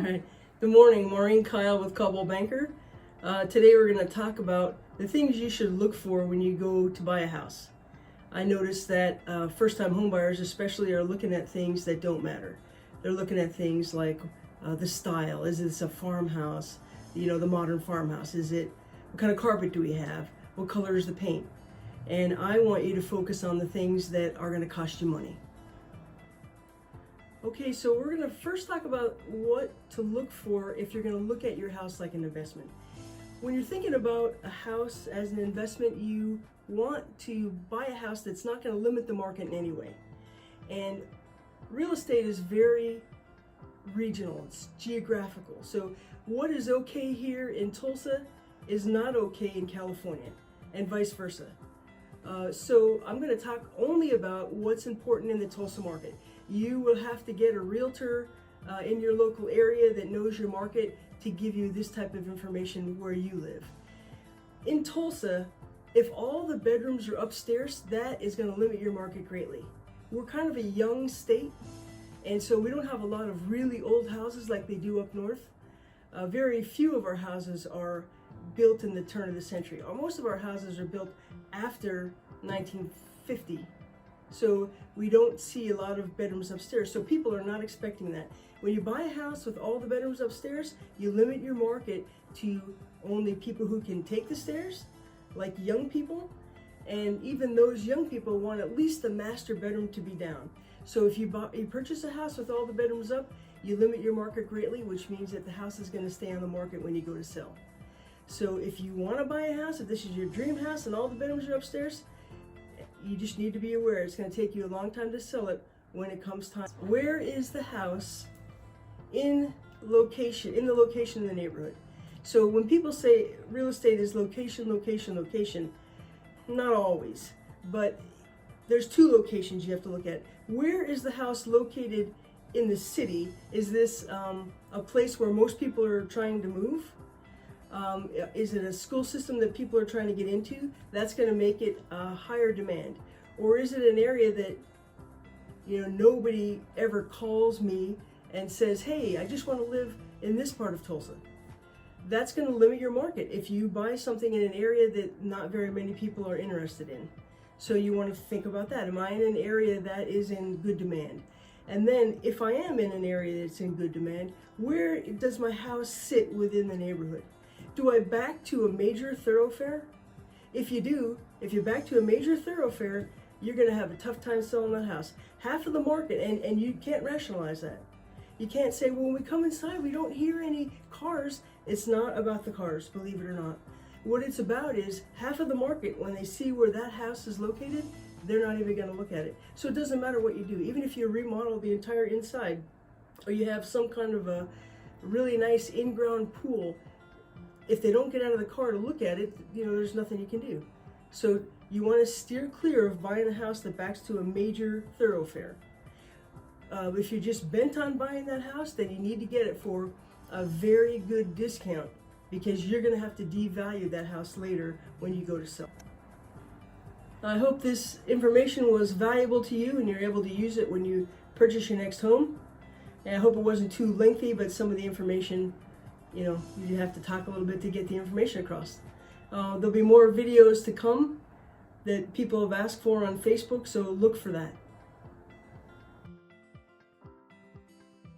right. Good morning, Maureen Kile with Coldwell Banker. Today we're going to talk about the things you should look for when you go to buy a house. I noticed that first-time homebuyers especially are looking at things that don't matter. They're looking at things like the style. Is this a farmhouse? You know, the modern farmhouse. What kind of carpet do we have? What color is the paint? And I want you to focus on the things that are going to cost you money. Okay, so we're going to first talk about what to look for if you're going to look at your house like an investment. When you're thinking about a house as an investment, you want to buy a house that's not going to limit the market in any way. And real estate is very regional, it's geographical. So what is okay here in Tulsa is not okay in California, and vice versa. So I'm going to talk only about what's important in the Tulsa market. You will have to get a realtor in your local area that knows your market to give you this type of information where you live. In Tulsa, if all the bedrooms are upstairs, that is going to limit your market greatly. We're kind of a young state, and so we don't have a lot of really old houses like they do up north. Very few of our houses are built in the turn of the century. Most of our houses are built after 1950. So we don't see a lot of bedrooms upstairs. So people are not expecting that. When you buy a house with all the bedrooms upstairs, you limit your market to only people who can take the stairs, like young people. And even those young people want at least the master bedroom to be down. So if you purchase a house with all the bedrooms up, you limit your market greatly, which means that the house is going to stay on the market when you go to sell. So if you want to buy a house, if this is your dream house and all the bedrooms are upstairs, you just need to be aware it's going to take you a long time to sell it when it comes time. Where is the house in the location in the neighborhood? So when people say real estate is location, location, location, not always, but there's two locations you have to look at. Where is the house located in the city? Is this a place where most people are trying to move? Is it a school system that people are trying to get into? That's going to make it a higher demand. Or is it an area that, you know, nobody ever calls me and says, hey, I just want to live in this part of Tulsa? That's going to limit your market if you buy something in an area that not very many people are interested in. So you want to think about that. Am I in an area that is in good demand? And then if I am in an area that's in good demand, where does my house sit within the neighborhood? Do I back to a major thoroughfare? If you do, if you back to a major thoroughfare, you're going to have a tough time selling that house. Half of the market, and you can't rationalize that. You can't say, well, when we come inside, we don't hear any cars. It's not about the cars, believe it or not. What it's about is half of the market, when they see where that house is located, they're not even going to look at it. So it doesn't matter what you do. Even if you remodel the entire inside, or you have some kind of a really nice in-ground pool, if they don't get out of the car to look at it, you know, there's nothing you can do. So you want to steer clear of buying a house that backs to a major thoroughfare. If you're just bent on buying that house, then you need to get it for a very good discount, because you're going to have to devalue that house later when you go to sell. I hope this information was valuable to you and you're able to use it when you purchase your next home. And I hope it wasn't too lengthy, but some of the information, you know, you have to talk a little bit to get the information across. There'll be more videos to come that people have asked for on Facebook, so look for that.